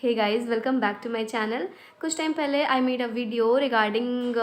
Hey guys, welcome back to my channel. कुछ time पहले I made a video regarding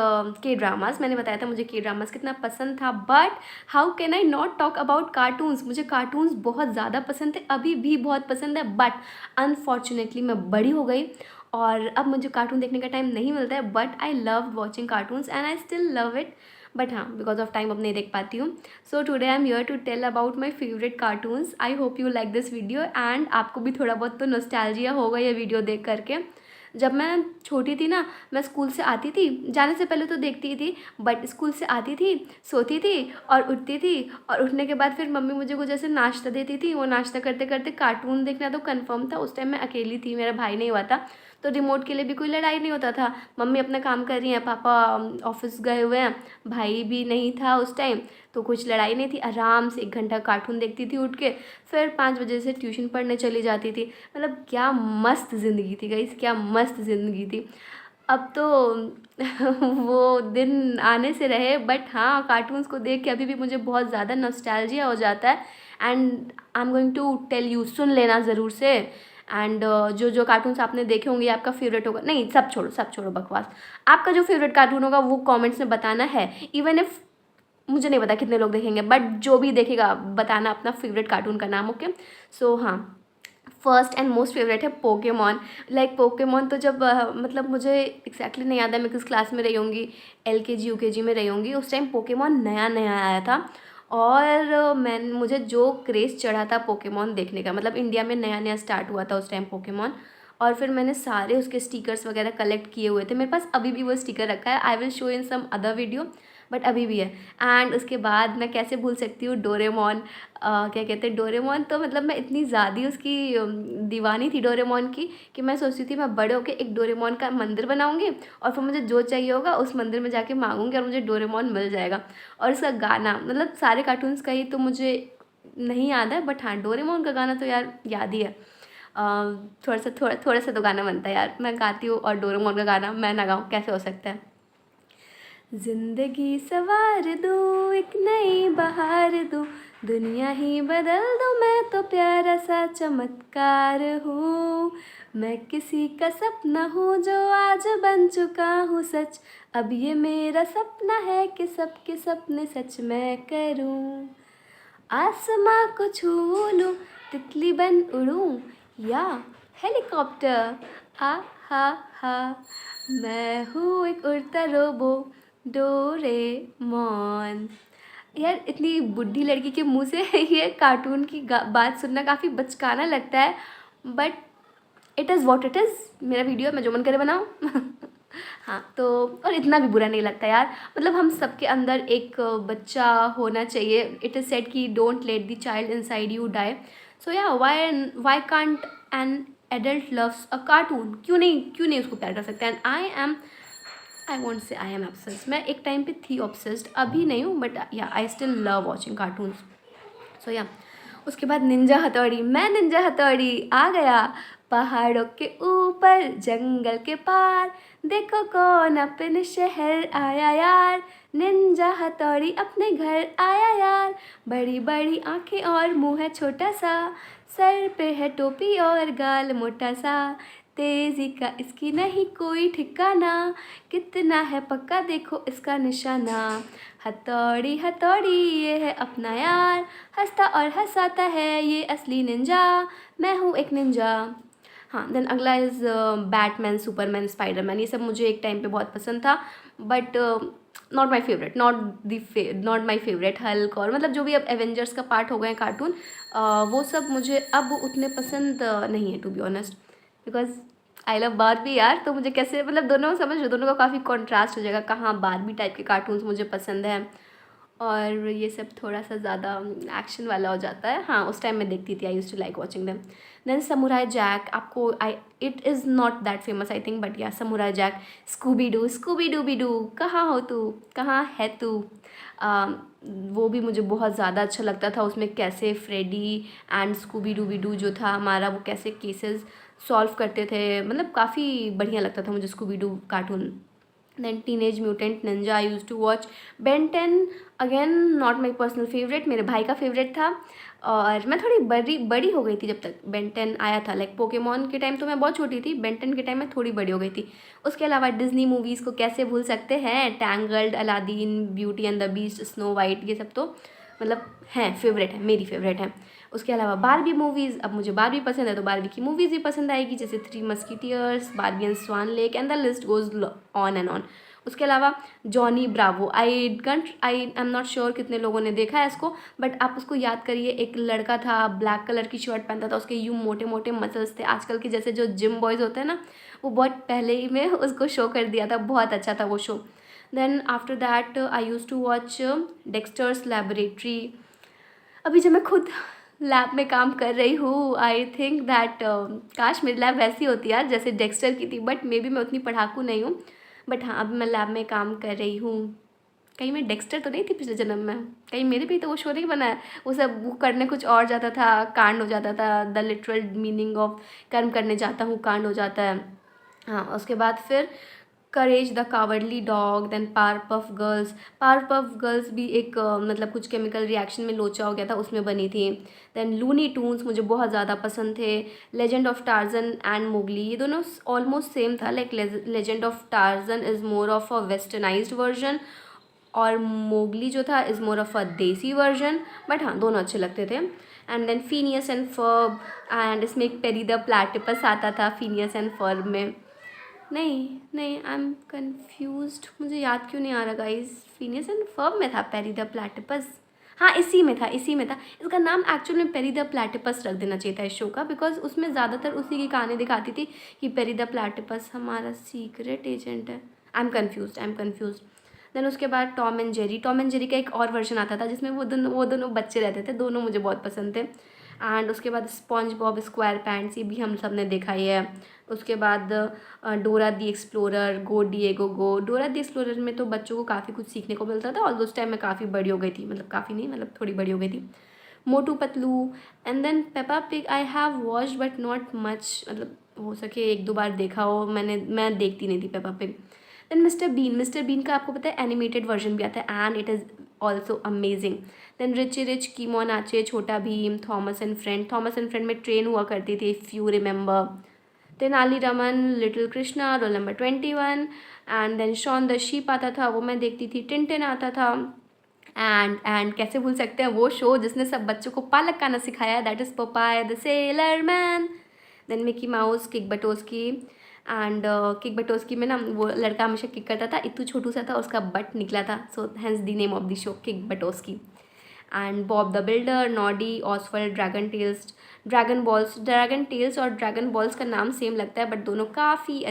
K dramas. मैंने बताया था मुझे के ड्रामास कितना पसंद था, but how can I not talk about cartoons. मुझे कार्टून्स बहुत ज़्यादा पसंद थे, अभी भी बहुत पसंद है, बट अनफॉर्चुनेटली मैं बड़ी हो गई और अब मुझे कार्टून देखने का टाइम नहीं मिलता है। But I love watching cartoons and I still love it, but हाँ, बिकॉज ऑफ टाइम अब नहीं देख पाती हूँ। So today I am here to tell about my favourite cartoons. I hope you like this video and आपको भी थोड़ा बहुत तो नॉस्टैल्जिया होगा ये वीडियो देख करके। जब मैं छोटी थी ना, मैं स्कूल से आती थी, जाने से पहले तो देखती ही थी, बट स्कूल से आती थी, सोती थी और उठती थी, और उठने के बाद फिर मम्मी मुझे कुछ ऐसे नाश्ता देती थी। वो नाश्ता करते करते कार्टून देखना तो कंफर्म था। उस टाइम मैं अकेली थी, मेरा भाई नहीं हुआ था, तो रिमोट के लिए भी कोई लड़ाई नहीं होता था। मम्मी अपना काम कर रही हैं, पापा ऑफिस गए हुए हैं, भाई भी नहीं था उस टाइम, तो कुछ लड़ाई नहीं थी। आराम से 1 घंटा कार्टून देखती थी उठ के, फिर 5 बजे से ट्यूशन पढ़ने चली जाती थी। मतलब क्या मस्त ज़िंदगी थी गाइस, क्या मस्त ज़िंदगी थी। अब तो वो दिन आने से रहे, बट हाँ, कार्टून्स को देख के अभी भी मुझे बहुत ज़्यादा नॉस्टैल्जिया हो जाता है। And I am going to tell you, सुन लेना ज़रूर से। एंड जो जो कार्टून्स आपने देखे होंगे आपका फेवरेट होगा, नहीं सब छोड़ो बकवास। आपका जो फेवरेट कार्टून होगा वो कमेंट्स में बताना है। इवन इफ मुझे नहीं पता कितने लोग देखेंगे, बट जो भी देखेगा बताना अपना फेवरेट कार्टून का नाम। ओके, सो हाँ, फर्स्ट एंड मोस्ट फेवरेट है पोकेमॉन। लाइक पोकेमॉन तो जब मतलब मुझे एग्जैक्टली नहीं याद है मैं किस क्लास में रही होंगी, LKG UKG में रही होंगी। उस टाइम पोकेमॉन नया नया आया था, और मुझे जो क्रेज़ चढ़ा था पोकेमॉन देखने का, मतलब इंडिया में नया नया स्टार्ट हुआ था उस टाइम पोकेमॉन। और फिर मैंने सारे उसके स्टिकर्स वगैरह कलेक्ट किए हुए थे, मेरे पास अभी भी वो स्टिकर रखा है। I will show in some other video, but अभी भी है। एंड उसके बाद मैं कैसे भूल सकती हूँ डोरेमोन। क्या कहते हैं डोरेमोन, तो मतलब मैं इतनी ज़्यादा उसकी दीवानी थी डोरेमोन की, कि मैं सोचती थी मैं बड़े होकर एक डोरेमोन का मंदिर बनाऊंगी, और फिर मुझे जो चाहिए होगा उस मंदिर में जाके मांगूंगी और मुझे डोरेमोन मिल जाएगा। और उसका गाना, मतलब सारे कार्टून्स का ही तो मुझे नहीं याद है, बट हाँ, डोरेमोन का गाना तो यार याद ही है। थोड़ा सा तो गाना बनता है यार, मैं गाती हूँ और डोरेमोन का गाना मैं ना गाऊँ, कैसे हो सकता है। जिंदगी सवार दूँ, एक नई बहार दूँ, दुनिया ही बदल दूँ, मैं तो प्यारा सा चमत्कार हूँ। मैं किसी का सपना हूँ जो आज बन चुका हूँ सच। अब ये मेरा सपना है कि सबके सपने सच मैं करूँ। आसमां को छू लूँ, तितली बन उड़ूँ, या हेलीकॉप्टर, आ हा हा। मैं हूँ एक उड़ता रोबो, डोरेमोन। यार, इतनी बुढ़ी लड़की के मुंह से ये कार्टून की बात सुनना काफ़ी बचकाना लगता है, but it is what it is. मेरा वीडियो मैं जो मन करे बनाऊँ। हाँ, तो और इतना भी बुरा नहीं लगता यार। मतलब हम सबके अंदर एक बच्चा होना चाहिए। इट इज़ सेड कि don't let the child inside you die. So yeah why can't an adult loves a cartoon. क्यों नहीं उसको प्यार कर सकते। एंड आई वॉन्ट से आई एम ऑब्सेस्ड। मैं एक टाइम पे थी ऑब्सेस्ड, अभी नहीं हूँ, but yeah I still love watching cartoons. So yeah उसके बाद निंजा हथौड़ी। मैं निंजा हथौड़ी आ गया, पहाड़ों के ऊपर जंगल के पार, देखो कौन अपने शहर आया यार। निंजा हथौड़ी अपने घर आया यार, बड़ी बड़ी आंखें और मुंह है छोटा सा, सर पे है टोपी और गाल मोटा सा, तेजी का इसकी नहीं कोई ठिकाना, कितना है पक्का देखो इसका निशाना। हथौड़ी हथौड़ी ये है अपना यार, हंसता और हंसाता है ये असली निंजा, मैं हूँ एक निंजा। हाँ, देन अगला इज़ बैटमैन, सुपरमैन, स्पाइडरमैन। ये सब मुझे एक टाइम पे बहुत पसंद था, but not my favourite, not my favourite. Hulk और मतलब जो भी अब एवेंजर्स का पार्ट हो गए कार्टून, वो सब मुझे अब उतने पसंद नहीं है, to be honest, because I love Barbie यार। तो मुझे कैसे, मतलब दोनों समझ लो, दोनों का काफ़ी कॉन्ट्रास्ट हो जाएगा। कहाँ बारबी टाइप के कार्टून्स मुझे पसंद है, और ये सब थोड़ा सा ज़्यादा एक्शन वाला हो जाता है। हाँ, उस टाइम मैं देखती थी, I used to like watching them. Then Samurai Jack. आपको it is not that famous I think, but yeah Samurai Jack. Scooby Dooby Doo, कहाँ हो तू, कहाँ है तू। वो भी मुझे बहुत ज़्यादा अच्छा लगता था। उसमें कैसे फ्रेडी एंड स्कूबी डूबी डू जो था हमारा, वो कैसे केसेस सॉल्व करते थे, मतलब काफ़ी बढ़िया लगता था मुझे Scooby Doo cartoon. Then teenage mutant ninja I use to watch. Ben 10 again not my personal favourite, मेरे भाई का फेवरेट था। और मैं थोड़ी बड़ी बड़ी हो गई थी जब तक बेन 10 आया था। लाइक पोकेमॉन के टाइम तो मैं बहुत छोटी थी, बेन 10 के टाइम मैं थोड़ी बड़ी हो गई थी। उसके अलावा डिज़नी मूवीज़ को कैसे भूल सकते हैं, tangled, Aladdin, beauty and the beast, snow white, ये सब तो मतलब हैं, फेवरेट है, मेरी फेवरेट है। उसके अलावा बारबी मूवीज़, अब मुझे बारबी पसंद है तो बारबी की मूवीज़ भी पसंद आएगी, जैसे three musketeers, Barbie and swan lake and the list goes on and on. उसके अलावा Johnny Bravo, I am not sure कितने लोगों ने देखा है इसको, बट आप उसको याद करिए। एक लड़का था, ब्लैक कलर की शर्ट पहनता था, उसके यूँ मोटे मोटे मसल्स थे, आजकल के जैसे जो जिम बॉयज़ होते हैं ना, वो बहुत पहले ही में उसको शो कर दिया था, बहुत अच्छा था वो शो। Then after that I use to watch Dexter's laboratory. अभी जब मैं खुद लैब में काम कर रही हूँ, आई थिंक दैट काश मेरी लैब वैसी होती यार जैसे डेक्स्टर की थी, बट मे बी मैं उतनी पढ़ाकू नहीं हूँ। बट हाँ, अभी मैं लैब में काम कर रही हूँ। कहीं मैं डेक्स्टर तो नहीं थी पिछले जन्म में, कहीं मेरे भी तो वो शो नहीं बना है। वो सब वो करने कुछ और जाता था, कांड हो जाता था, द लिटरल मीनिंग ऑफ कर्म करने जाता हूँ, कांड हो जाता है। हाँ, उसके बाद फिर Courage the Cowardly Dog, then Powerpuff Girls भी एक मतलब कुछ केमिकल रिएक्शन में लोचा हो गया था, उसमें बनी थी। देन लूनी टून्स मुझे बहुत ज़्यादा पसंद थे। Legend of torsion and Mowgli, ये दोनों ऑलमोस्ट सेम था। Like legend of torsion is more of a westernised version, और मोगली जो था इज़ मोर ऑफ अ देसी वर्जन, बट हाँ दोनों अच्छे लगते थे। And then Phineas and Ferb, and इसमें एक पेरी द प्लेटिपस आता था फीनियस एंड फर्ब में। नहीं, आई एम कन्फ्यूज्ड, मुझे याद क्यों नहीं आ रहा गाइज। फीनियस एंड फर्ब में था पेरी द प्लेटिपस, हाँ इसी में था। इसका नाम एक्चुअल में पेरी द प्लेटिपस रख देना चाहिए था इस शो का, बिकॉज उसमें ज़्यादातर उसी की कहानी दिखाती थी कि पेरी द प्लेटिपस हमारा सीक्रेट एजेंट है। I am confuse. देन उसके बाद टॉम एंड जेरी का एक और वर्जन आता था जिसमें वो दोनों बच्चे रहते थे, दोनों मुझे बहुत पसंद थे। एंड उसके बाद स्पॉन्ज बॉब स्क्वायर पैंट्स, ये भी हम सब ने देखा ही है। उसके बाद डोरा दी एक्सप्लोरर, गो डिएगो गो। डोरा दी एक्सप्लोरर में तो बच्चों को काफ़ी कुछ सीखने को मिलता था, और उस टाइम मैं काफ़ी बड़ी हो गई थी, मतलब काफ़ी नहीं, मतलब थोड़ी बड़ी हो गई थी। Motu Patlu, and then Peppa Pig I have watched but not much, मतलब हो सके एक दो बार देखा हो मैंने, मैं देखती नहीं थी Peppa Pig. Then Mr Bean का आपको पता है एनिमेटेड वर्जन भी आता है, and it is also amazing. Then Richie Rich, कीमोनाचे, Chhota Bheem, Thomas and friend में ट्रेन हुआ करती थी, if you remember. Tenali Raman, little Krishna, roll number 21, and then Shaun the Sheep आता था, वो मैं देखती थी। टिनटिन आता था। एंड कैसे भूल सकते हैं वो शो जिसने सब बच्चों को पालक खाना सिखाया, that is Popeye the Sailor Man. Then Mickey Mouse, Kick Buttowski, and Kick Buttowski में ना वो लड़का हमेशा किक करता था, इतू छोटू सा था, उसका बट निकला था, so hence the name of the show Kick Buttowski. And Bob the Builder, Noddy, Oswald, Dragon Tales और ड्रैगन बॉल्स का नाम सेम लगता है, बट दोनों काफ़ी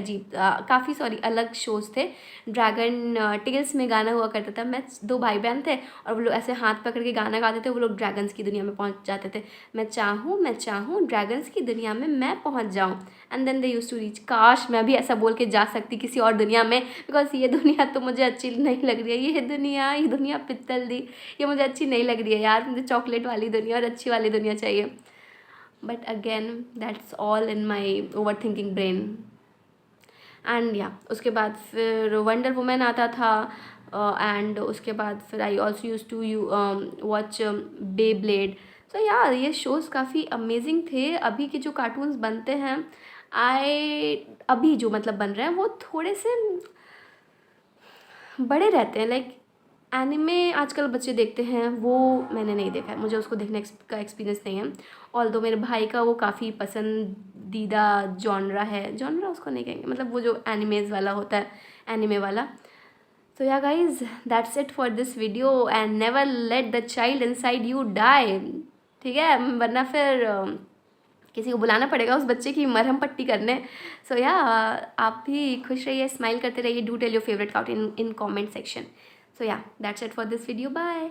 अलग शोज़ थे। ड्रैगन टेल्स में गाना हुआ करता था, मैं दो भाई बहन थे और वो लोग ऐसे हाथ पकड़ के गाना गाते थे, वो लोग ड्रैगन्स की दुनिया में पहुंच जाते थे। मैं चाहूँ ड्रैगन्स की दुनिया में मैं पहुंच जाऊँ, and then they use to reach. काश मैं भी ऐसा बोल के जा सकती किसी और दुनिया में, बिकॉज ये दुनिया तो मुझे अच्छी नहीं लग रही है। ये दुनिया पित्तल दी, ये मुझे अच्छी नहीं लग रही है यार, मुझे चॉकलेट वाली दुनिया और अच्छी वाली दुनिया चाहिए। But again that's all in my over thinking brain. And या उसके बाद फिर वंडर वुमेन आता था, एंड उसके बाद फिर I also use to watch Beyblade. So यार ये शोज़ काफ़ी अमेजिंग थे। अभी के जो कार्टून्स बनते हैं, अभी जो मतलब बन रहे हैं वो थोड़े से बड़े रहते हैं। लाइक एनिमे आजकल बच्चे देखते हैं, वो मैंने नहीं देखा है, मुझे उसको देखने का एक्सपीरियंस नहीं है। ऑल्दो मेरे भाई का वो काफ़ी पसंदीदा जॉनरा उसको नहीं कहेंगे, मतलब वो जो एनिमेज वाला होता है, एनिमे वाला। So yeah guys, that's it for this video, and never let the child inside you die, ठीक है, वरना फिर किसी को बुलाना पड़ेगा उस बच्चे की मरहम पट्टी करने। सो या आप भी खुश रहिए, स्माइल करते रहिए, do tell your favourite cartoon in comment section. So yeah, that's it for this video. Bye.